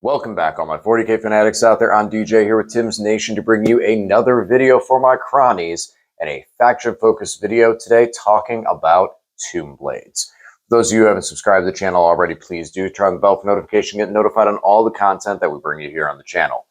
Welcome back, all my 40k fanatics out there. I'm DJ here with Tim's Nation to bring you another video for my cronies and a faction-focused video today talking about Tomb Blades. For those of you who haven't subscribed to the channel already, please do turn on the bell for notification, get notified on all the content that we bring you here on the channel.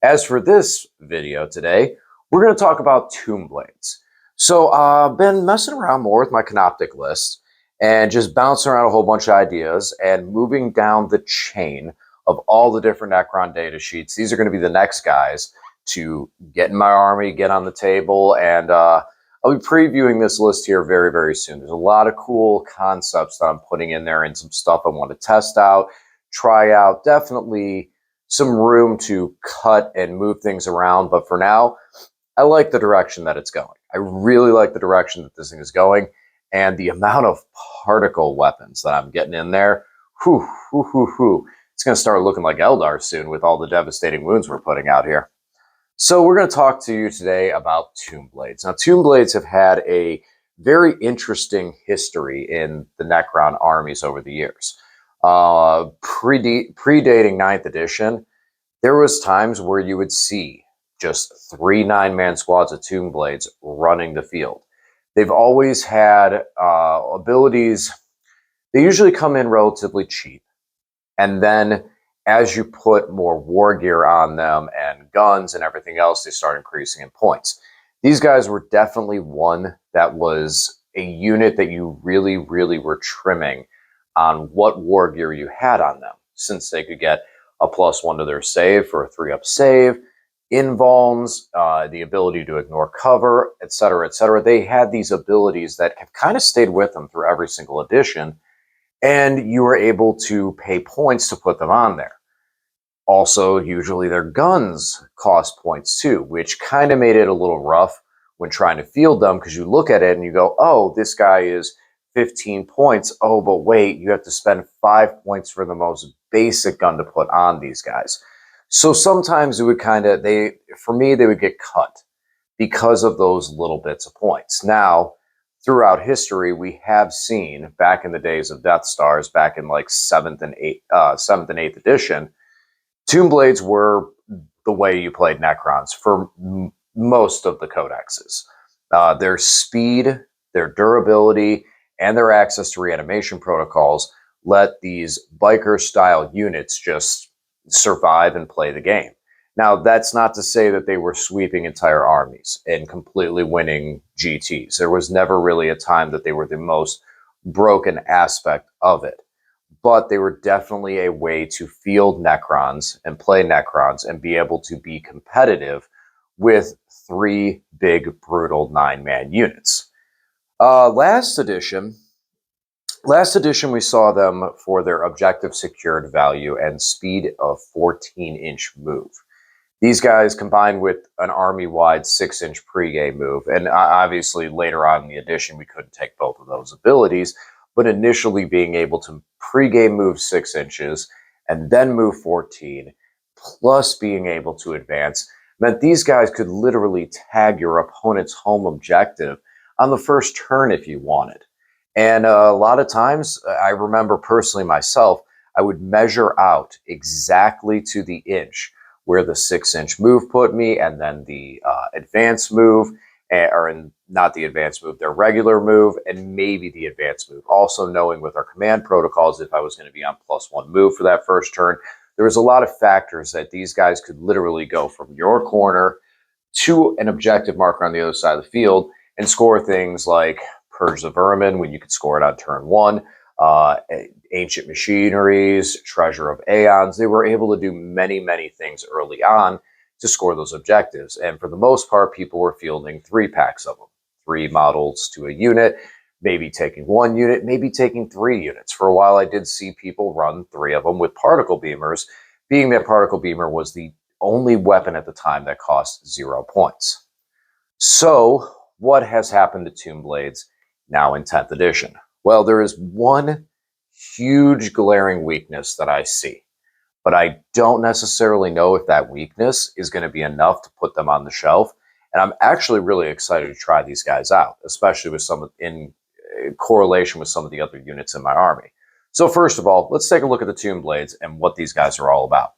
As for this video today, we're going to talk about Tomb Blades. So I've been messing around more with my Canoptic list and just bouncing around a whole bunch of ideas and moving down the chain of all the different Necron data sheets. These are going to be the next guys to get in my army, get on the table, and I'll be previewing this list here very, very soon. There's a lot of cool concepts that I'm putting in there and some stuff I want to test out, try out. Definitely some room to cut and move things around, but for now, I like the direction that it's going. I really like the direction that this thing is going, and the amount of particle weapons that I'm getting in there, it's going to start looking like Eldar soon with all the devastating wounds we're putting out here. So we're going to talk to you today about Tomb Blades. Now, Tomb Blades have had a very interesting history in the Necron armies over the years. Predating 9th edition, there was times where you would see just 3 9-man squads of Tomb Blades running the field. They've always had abilities. They usually come in relatively cheap. And then as you put more war gear on them and guns and everything else, they start increasing in points. These guys were definitely one that was a unit that you really, really were trimming on what war gear you had on them, since they could get a +1 to their save for a 3-up save, invulns, the ability to ignore cover, etc., etc. They had these abilities that have kind of stayed with them through every single edition, and you were able to pay points to put them on there. Also, usually their guns cost points too, which kind of made it a little rough when trying to field them, because you look at it and you go, oh, this guy is 15 points. Oh, but wait, you have to spend 5 points for the most basic gun to put on these guys. So sometimes it would for me, they would get cut because of those little bits of points. Now, throughout history, we have seen, back in the days of Death Stars, back in like 7th and 8th edition, Tomb Blades were the way you played Necrons for most of the codexes. Their speed, their durability, and their access to reanimation protocols let these biker-style units just survive and play the game. Now, that's not to say that they were sweeping entire armies and completely winning GTs. There was never really a time that they were the most broken aspect of it. But they were definitely a way to field Necrons and play Necrons and be able to be competitive with 3 big, brutal 9-man units. Last edition, we saw them for their objective secured value and speed of 14-inch move. These guys combined with an army-wide 6-inch pregame move, and obviously later on in the edition we couldn't take both of those abilities, but initially being able to pregame move 6 inches and then move 14, plus being able to advance, meant these guys could literally tag your opponent's home objective on the first turn if you wanted. And a lot of times, I remember personally myself, I would measure out exactly to the inch where the 6-inch move put me, and then the advanced move, not the advanced move, their regular move, and maybe the advanced move. Also knowing with our command protocols, if I was going to be on +1 move for that first turn, there was a lot of factors that these guys could literally go from your corner to an objective marker on the other side of the field and score things like Purge the Vermin, when you could score it on turn 1, Ancient Machineries, Treasure of Aeons. They were able to do many, many things early on to score those objectives. And for the most part, people were fielding 3-packs of them. 3 models to a unit, maybe taking 1 unit, maybe taking 3 units. For a while, I did see people run 3 of them with particle beamers, being that particle beamer was the only weapon at the time that cost 0 points. So what has happened to Tomb Blades now in 10th edition? Well, there is one huge glaring weakness that I see, but I don't necessarily know if that weakness is going to be enough to put them on the shelf. And I'm actually really excited to try these guys out, especially with in correlation with some of the other units in my army. So first of all, let's take a look at the Tomb Blades and what these guys are all about.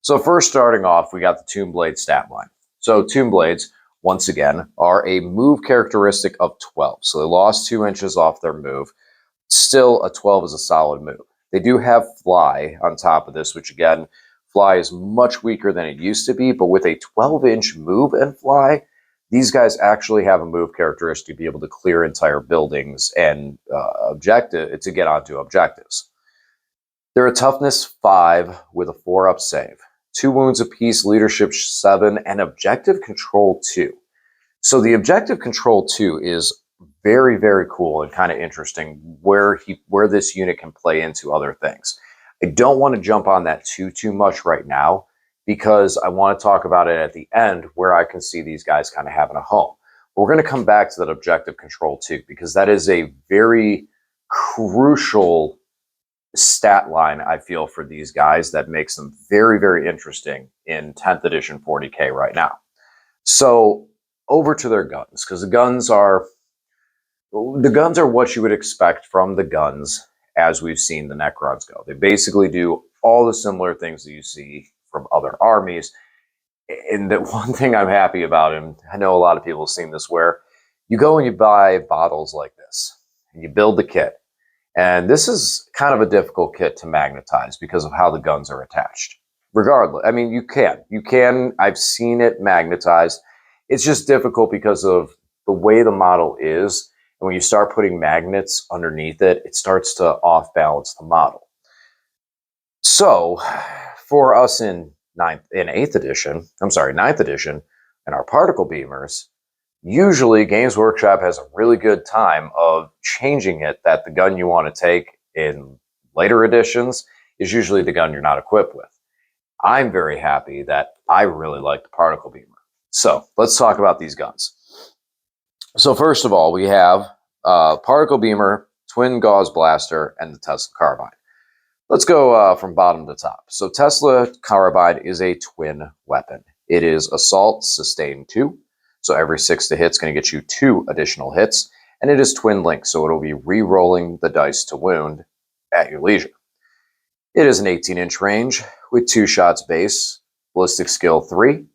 So first starting off, we got the Tooooomb Blade stat line. So Tooooomb Blades, once again, are a move characteristic of 12. So they lost 2 inches off their move. Still, a 12 is a solid move. They do have fly on top of this, which again, fly is much weaker than it used to be, but with a 12-inch move and fly, these guys actually have a move characteristic to be able to clear entire buildings and to get onto objectives. They're a toughness 5 with a 4-up save, 2 wounds apiece, leadership 7, and objective control 2. So the objective control 2 is very, very cool and kind of interesting where this unit can play into other things. I don't want to jump on that too much right now because I want to talk about it at the end where I can see these guys kind of having a home. We're going to come back to that objective control 2 because that is a very crucial stat line, I feel, for these guys that makes them very, very interesting in 10th edition 40K right now. So over to their guns, because the guns are what you would expect from the guns as we've seen the Necrons go. They basically do all the similar things that you see from other armies. And the one thing I'm happy about, and I know a lot of people have seen this, where you go and you buy bottles like this, and you build the kit. And this is kind of a difficult kit to magnetize because of how the guns are attached. Regardless, I mean, you can, I've seen it magnetized. It's just difficult because of the way the model is. And when you start putting magnets underneath it, it starts to off balance the model. So for us in 9th edition, and our particle beamers, usually Games Workshop has a really good time of changing it that the gun you want to take in later editions is usually the gun you're not equipped with. I'm very happy that I really like the particle beamer. So let's talk about these guns. So first of all, we have particle beamer, twin gauze blaster, and the Tesla carbine. Let's go from bottom to top. So Tesla carbine is a twin weapon. It is assault, sustain 2. So every 6 to hit is going to get you 2 additional hits. And it is twin link, so it'll be re-rolling the dice to wound at your leisure. It is an 18-inch range with 2 shots base, ballistic skill 3,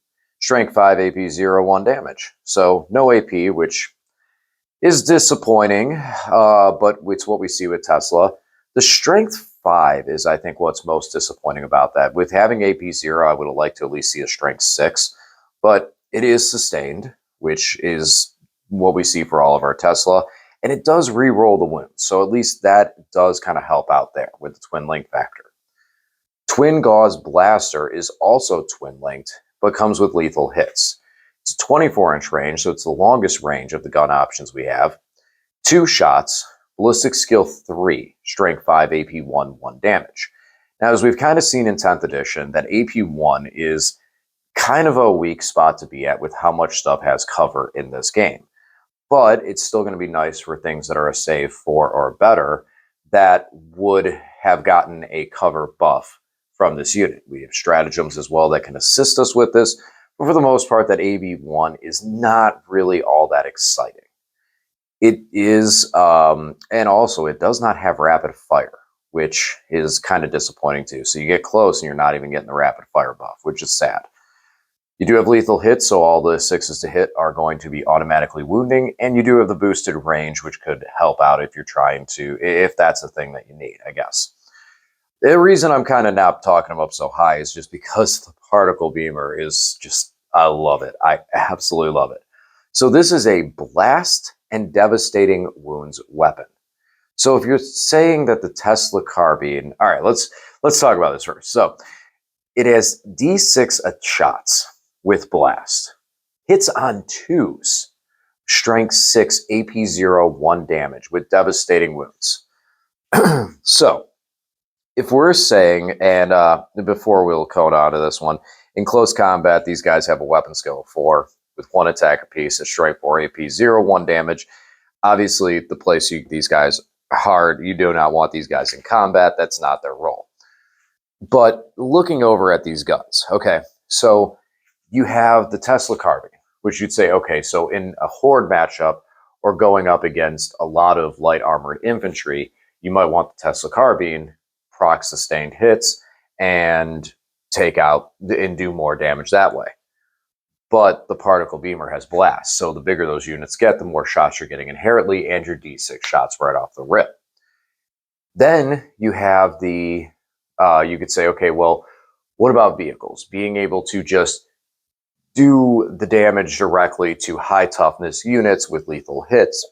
strength 5, AP 0, 1 damage. So no AP, which is disappointing, but it's what we see with Tesla. The strength 5 is, I think, what's most disappointing about that. With having AP 0, I would have liked to at least see a strength 6, but it is sustained, which is what we see for all of our Tesla, and it does re-roll the wounds, so at least that does kind of help out there with the twin link factor. Twin gauze blaster is also twin linked, but comes with lethal hits. It's a 24-inch range, so it's the longest range of the gun options we have. 2 shots, ballistic skill 3, strength 5, AP 1, 1 damage. Now, as we've kind of seen in 10th edition, that AP 1 is kind of a weak spot to be at with how much stuff has cover in this game. But it's still going to be nice for things that are a save 4 or better that would have gotten a cover buff from this unit. We have stratagems as well that can assist us with this, but for the most part, that AB1 is not really all that exciting. It is, and also it does not have rapid fire, which is kind of disappointing too. So you get close and you're not even getting the rapid fire buff, which is sad. You do have lethal hits, so all the 6s to hit are going to be automatically wounding, and you do have the boosted range, which could help out if you're trying to, if that's a thing that you need, I guess. The reason I'm kind of not talking them up so high is just because the particle beamer is just, I love it. I absolutely love it. So this is a blast and devastating wounds weapon. So if you're saying that the Tesla carbine, all right, let's talk about this first. So it has D6 shots with blast, hits on 2s, strength 6, AP 0, 1 damage with devastating wounds. So if we're saying, and before we'll code on to this one, in close combat, these guys have a weapon skill of 4 with 1 attack apiece, a strength 4, AP 0, 1 damage. Obviously, the place these guys hard, you do not want these guys in combat. That's not their role. But looking over at these guns, okay, so you have the Tesla carbine, which you'd say, okay, so in a horde matchup or going up against a lot of light armored infantry, you might want the Tesla carbine, proc sustained hits, and take out and do more damage that way. But the particle beamer has blast, so the bigger those units get, the more shots you're getting inherently, and your D6 shots right off the rip. Then you have the, you could say, okay, well, what about vehicles? Being able to just do the damage directly to high toughness units with lethal hits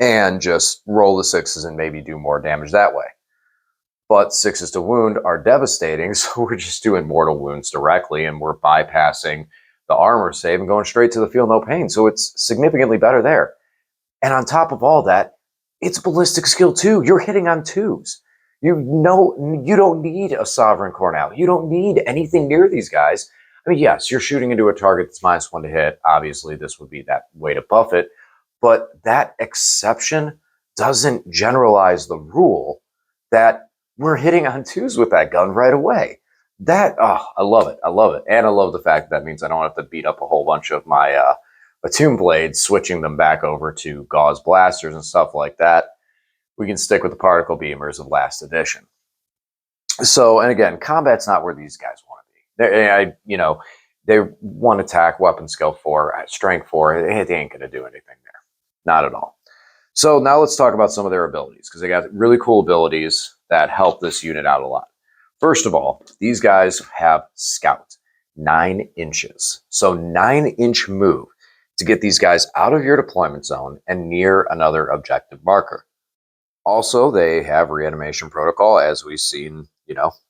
and just roll the 6s and maybe do more damage that way. But 6s to wound are devastating, so we're just doing mortal wounds directly, and we're bypassing the armor save and going straight to the feel no pain. So it's significantly better there. And on top of all that, it's ballistic skill 2. You're hitting on 2s. You know, you don't need a Sovereign Cornell. You don't need anything near these guys. I mean, yes, you're shooting into a target that's -1 to hit. Obviously, this would be that way to buff it. But that exception doesn't generalize the rule that we're hitting on 2s with that gun right away. That, oh, I love it. I love it. And I love the fact that means I don't have to beat up a whole bunch of my Tooooomb blades, switching them back over to gauze blasters and stuff like that. We can stick with the particle beamers of last edition. So, and again, combat's not where these guys want to be. They want attack, weapon skill 4, strength 4. They ain't going to do anything there. Not at all. So now let's talk about some of their abilities, because they got really cool abilities that help this unit out a lot. First of all, these guys have Scout, 9 inches. So 9-inch move to get these guys out of your deployment zone and near another objective marker. Also, they have reanimation protocol, as we've seen,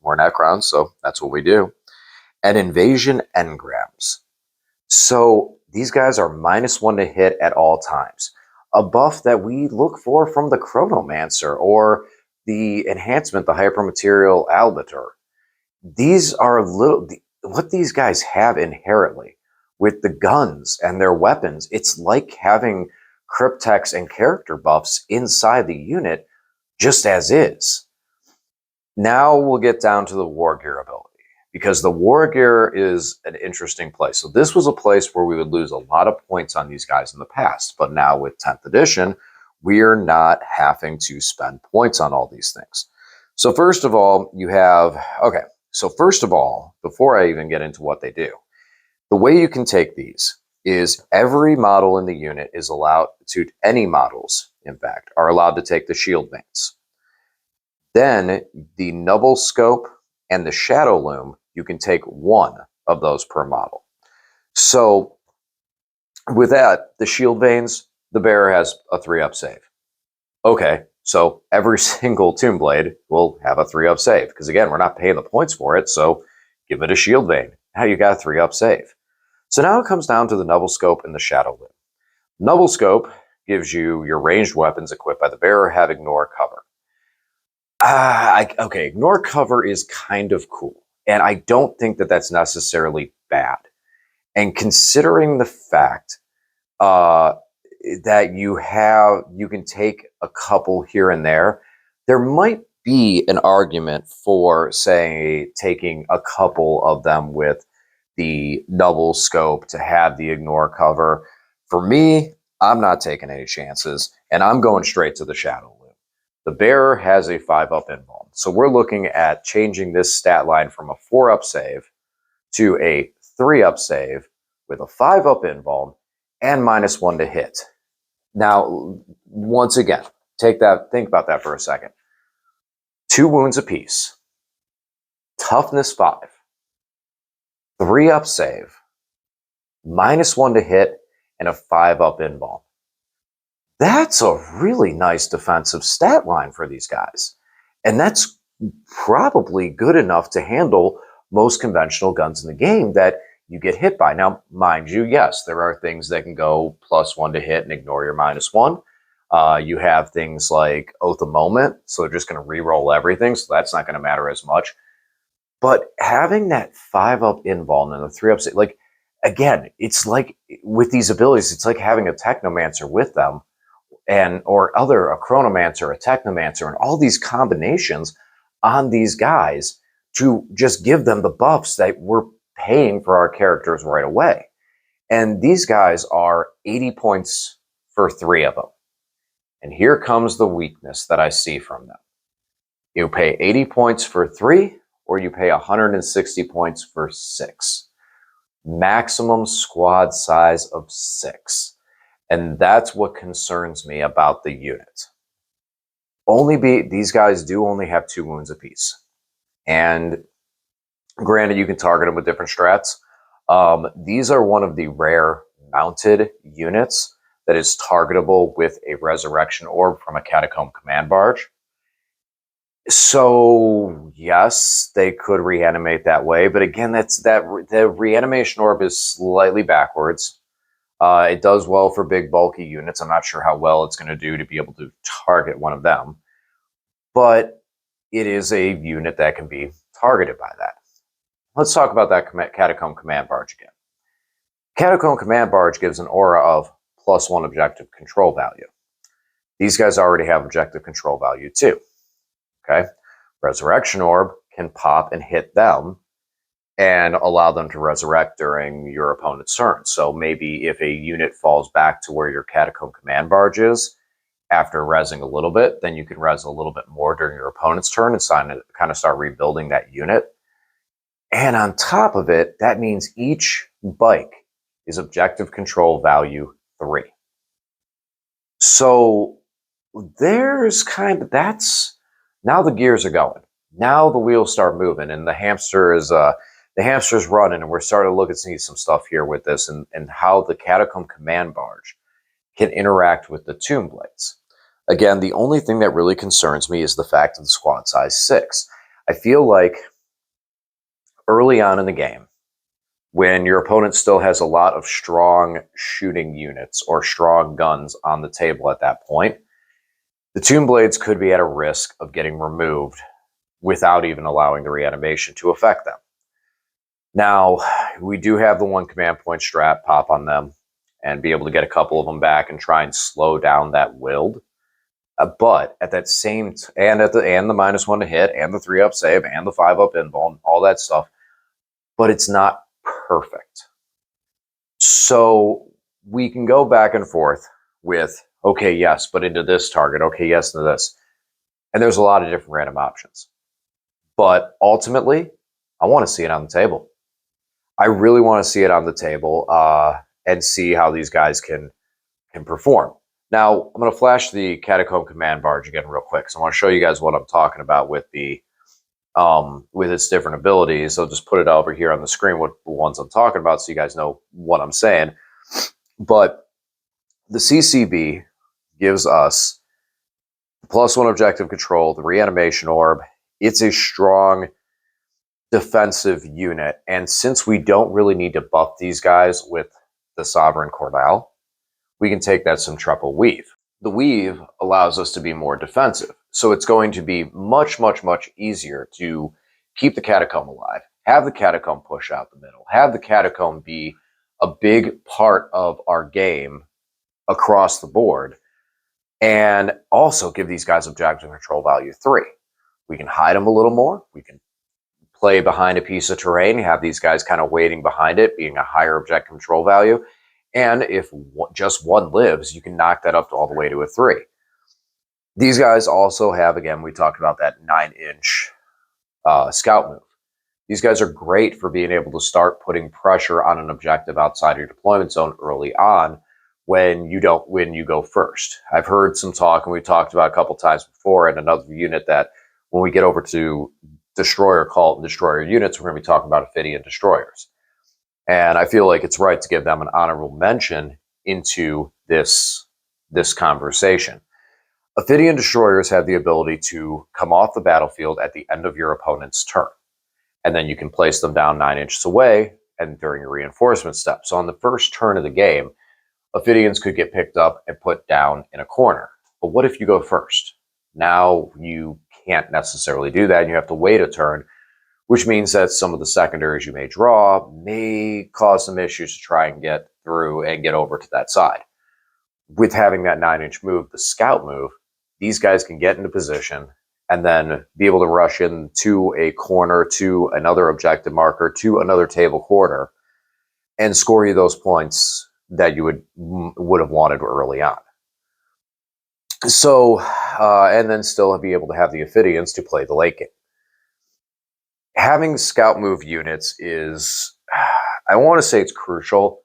we're Necrons, so that's what we do. And invasion engrams. So these guys are -1 to hit at all times. A buff that we look for from the Chronomancer or the enhancement, the Hypermaterial Albiter. These are what these guys have inherently with the guns and their weapons. It's like having cryptex and character buffs inside the unit just as is. Now we'll get down to the War Gear ability, because the War Gear is an interesting place. So this was a place where we would lose a lot of points on these guys in the past, but now with 10th edition, we're not having to spend points on all these things. So first of all, before I even get into what they do, the way you can take these is every model in the unit is allowed to, any models, in fact, are allowed to take the shield veins. Then the Nubble Scope and the Shadow Loom, you can take 1 of those per model. So with that, the shield veins, the bearer has a 3-up save. Okay, so every single Tooooomb blade will have a 3-up save, because again, we're not paying the points for it, so give it a shield vein. Now you got a 3-up save. So now it comes down to the Nubble Scope and the Shadow Loom. Nubble Scope gives you your ranged weapons equipped by the bearer have ignore cover. Okay, ignore cover is kind of cool, and I don't think that that's necessarily bad. And considering the fact that you can take a couple here and there might be an argument for, say, taking a couple of them with the Nubble Scope to have the ignore cover. For me, I'm not taking any chances, and I'm going straight to the Shadow Loom. The bearer has a 5-up invuln. So we're looking at changing this stat line from a 4-up save to a 3-up save with a 5-up invuln and -1 to hit. Now, once again, think about that for a second. 2 wounds apiece, toughness 5, 3-up save, -1 to hit, and a 5-up invuln. That's a really nice defensive stat line for these guys. And that's probably good enough to handle most conventional guns in the game that you get hit by. Now, mind you, yes, there are things that can go +1 to hit and ignore your -1. You have things like Oath of Moment, so they're just going to re-roll everything, so that's not going to matter as much. But having that 5-up invuln and the 3-up, like, again, it's like with these abilities, it's like having a Technomancer with them, or a Chronomancer, a Technomancer, and all these combinations on these guys to just give them the buffs that we're paying for our characters right away. And these guys are 80 points for 3 of them. And here comes the weakness that I see from them. You pay 80 points for 3 or you pay 160 points for 6. Maximum squad size of 6. And that's what concerns me about the unit. These guys do only have 2 wounds apiece. And granted, you can target them with different strats. These are one of the rare mounted units that is targetable with a resurrection orb from a catacomb command barge. So yes, they could reanimate that way, but again, the reanimation orb is slightly backwards. It does well for big bulky units. I'm not sure how well it's going to do to be able to target one of them, but it is a unit that can be targeted by that. Let's talk about that catacomb command barge again. Catacomb command barge gives an aura of +1 objective control value. These guys already have objective control value too. Okay, resurrection orb can pop and hit them and allow them to resurrect during your opponent's turn. So maybe if a unit falls back to where your catacomb command barge is after rezzing a little bit, then you can res a little bit more during your opponent's turn and kind of start rebuilding that unit. And on top of it, that means each bike is objective control value 3. So there's now the gears are going. Now the wheels start moving, and the hamster's running, and we're starting to look at some stuff here with this and how the catacomb command barge can interact with the Tooooomb blades. Again, the only thing that really concerns me is the fact of the squad size 6. I feel like early on in the game, when your opponent still has a lot of strong shooting units or strong guns on the table at that point, the Tooooomb blades could be at a risk of getting removed without even allowing the reanimation to affect them. Now, we do have the 1 command point strat pop on them and be able to get a couple of them back and try and slow down that wield. But at that same and the -1 to hit and the 3-up save and the 5-up invuln, all that stuff, but it's not perfect. So we can go back and forth with, okay, yes, but into this target, okay, yes, into this. And there's a lot of different random options. But ultimately, I want to see it on the table. I really want to see it on the table and see how these guys can perform. Now, I'm going to flash the catacomb command barge again real quick. So I want to show you guys what I'm talking about with with its different abilities. I'll just put it over here on the screen, what the ones I'm talking about, so you guys know what I'm saying. But the CCB gives us +1 objective control, the reanimation orb. It's a strong defensive unit, and since we don't really need to buff these guys with the Sovereign Cordal, we can take that Centruple Weave. The Weave allows us to be more defensive, so it's going to be much, much, much easier to keep the Catacomb alive, have the Catacomb push out the middle, have the Catacomb be a big part of our game across the board, and also give these guys objective control value 3. We can hide them a little more. We can play behind a piece of terrain, have these guys kind of waiting behind it, being a higher objective control value. And if just 1 lives, you can knock that up all the way to a 3. These guys also have, again, we talked about that 9-inch scout move. These guys are great for being able to start putting pressure on an objective outside your deployment zone early on when you go first. I've heard some talk, and we talked about a couple times before in another unit, that when we get over to Destroyer Cult and Destroyer units, we're going to be talking about Ophidian Destroyers. And I feel like it's right to give them an honorable mention into this conversation. Ophidian Destroyers have the ability to come off the battlefield at the end of your opponent's turn. And then you can place them down 9 inches away and during your reinforcement step. So on the first turn of the game, Ophidians could get picked up and put down in a corner. But what if you go first? Now you can't necessarily do that. You have to wait a turn, which means that some of the secondaries you may draw may cause some issues to try and get through and get over to that side. With having that 9-inch move, the scout move, these guys can get into position and then be able to rush into a corner, to another objective marker, to another table quarter, and score you those points that you would have wanted early on. So, and then still be able to have the Ophidians to play the late game. Having scout move units is, I want to say it's crucial.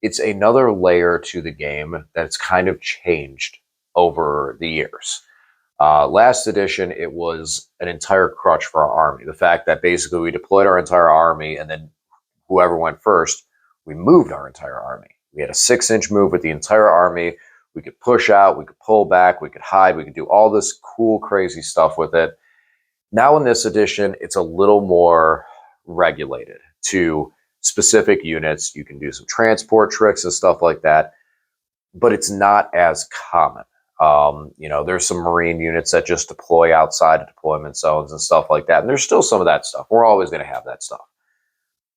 It's another layer to the game that's kind of changed over the years. Last edition, it was an entire crutch for our army. The fact that basically we deployed our entire army, and then whoever went first, we moved our entire army. We had a 6-inch move with the entire army. We could push out, we could pull back, we could hide, we could do all this cool, crazy stuff with it. Now in this edition, it's a little more regulated to specific units. You can do some transport tricks and stuff like that, but it's not as common. There's some Marine units that just deploy outside of deployment zones and stuff like that. And there's still some of that stuff. We're always going to have that stuff.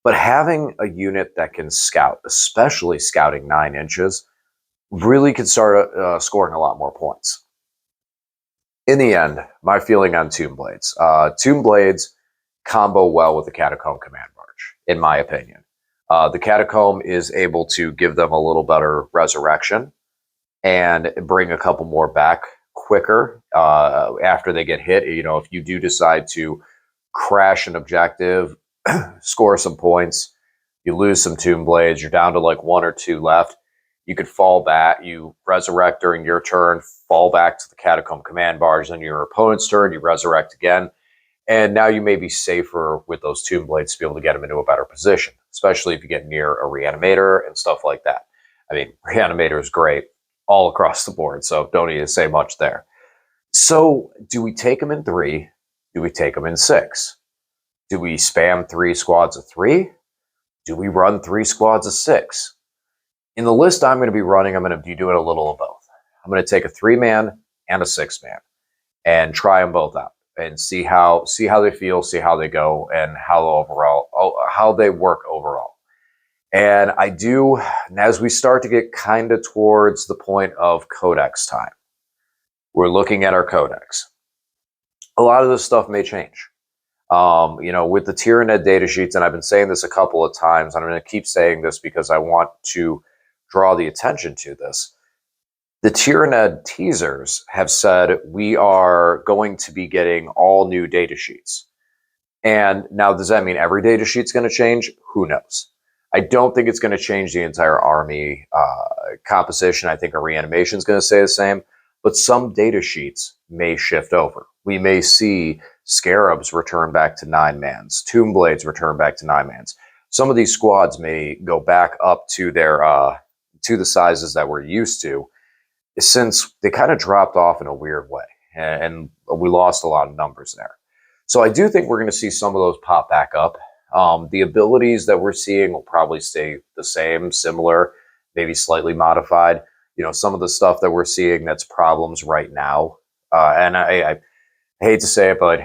But having a unit that can scout, especially scouting 9 inches, really could start scoring a lot more points. In the end, my feeling on Tooooomb Blades. Tooooomb Blades combo well with the Catacomb Command Barge, in my opinion. The Catacomb is able to give them a little better resurrection and bring a couple more back quicker after they get hit. If you do decide to crash an objective, score some points, you lose some Tooooomb Blades, you're down to like 1 or 2 left, you could fall back, you resurrect during your turn, fall back to the Catacomb Command Barge, then your opponent's turn, you resurrect again, and now you may be safer with those Tooooomb Blades to be able to get them into a better position, especially if you get near a Reanimator and stuff like that. I mean, Reanimator is great all across the board, so don't need to say much there. So do we take them in 3? Do we take them in 6? Do we spam 3 squads of 3? Do we run 3 squads of 6? In the list I'm going to be running, I'm going to be doing a little of both. I'm going to take a 3-man and a 6-man and try them both out and see how they feel, see how they go, and how they work overall. And as we start to get kind of towards the point of codex time, we're looking at our codex. A lot of this stuff may change. With the Tyranid data sheets, and I've been saying this a couple of times, and I'm going to keep saying this because I want to draw the attention to this. The Tyranid teasers have said we are going to be getting all new data sheets. And now, does that mean every data sheet's going to change? Who knows? I don't think it's going to change the entire army composition. I think a reanimation is going to stay the same, but some data sheets may shift over. We may see Scarabs return back to 9-mans, Tooooomb Blades return back to 9-mans. Some of these squads may go back up to their to the sizes that we're used to, since they kind of dropped off in a weird way, and we lost a lot of numbers there. So I do think we're going to see some of those pop back up. The abilities that we're seeing will probably stay the same, similar, maybe slightly modified. Some of the stuff that we're seeing that's problems right now, and I hate to say it, but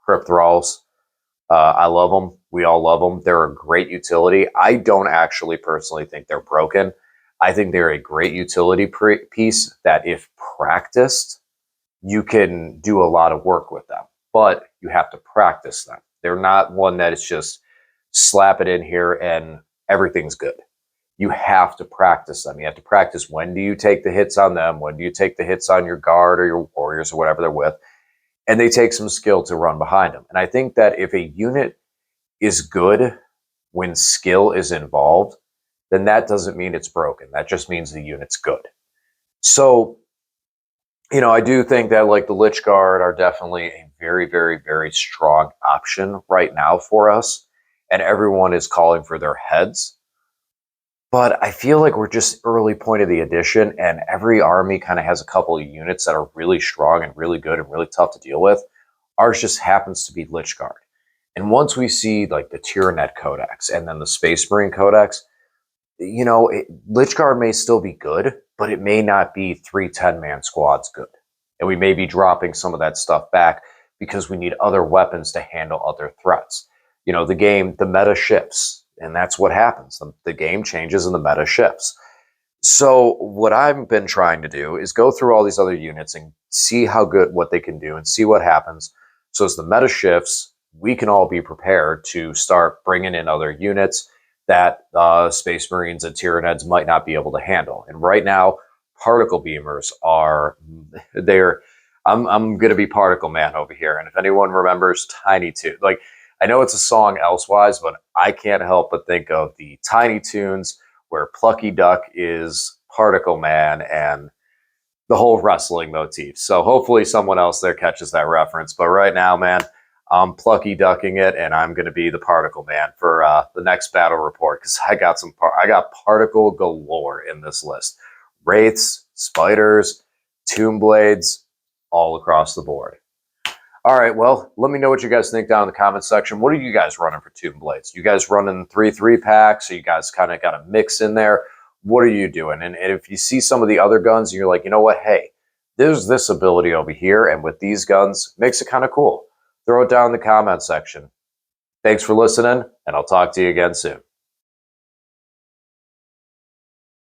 Crypt Thralls, I love them. We all love them. They're a great utility. I don't actually personally think they're broken. I think they're a great utility piece that, if practiced, you can do a lot of work with them. But you have to practice them. They're not one that is just slap it in here and everything's good. You have to practice them. You have to practice, when do you take the hits on them? When do you take the hits on your guard or your warriors or whatever they're with? And they take some skill to run behind them. And I think that if a unit is good when skill is involved, then that doesn't mean it's broken. That just means the unit's good. So, I do think that like the Lich Guard are definitely a very, very, very strong option right now for us. And everyone is calling for their heads. But I feel like we're just early point of the edition, and every army kind of has a couple of units that are really strong and really good and really tough to deal with. Ours just happens to be Lich Guard. And once we see like the Tyranid Codex and then the Space Marine Codex, Lich Guard may still be good, but it may not be 3 10-man squads good. And we may be dropping some of that stuff back because we need other weapons to handle other threats. The meta shifts. And that's what happens. The game changes and the meta shifts. So what I've been trying to do is go through all these other units and see what they can do and see what happens. So as the meta shifts, we can all be prepared to start bringing in other units that Space Marines and Tyranids might not be able to handle. And right now, particle beamers I'm going to be particle man over here. And if anyone remembers Tiny Toon, I know it's a song elsewise, but I can't help but think of the Tiny Toons where Plucky Duck is Particle Man and the whole wrestling motif. So hopefully someone else there catches that reference. But right now, man, I'm Plucky Ducking it, and I'm going to be the Particle Man for the next battle report because I got particle galore in this list. Wraiths, spiders, Tooooomb blades, all across the board. All right, well, let me know what you guys think down in the comment section. What are you guys running for Tooooomb blades? You guys running 3 packs? Or you guys kind of got a mix in there? What are you doing? And if you see some of the other guns and you're like, you know what, hey, there's this ability over here, and with these guns, makes it kind of cool. Throw it down in the comment section. Thanks for listening, and I'll talk to you again soon.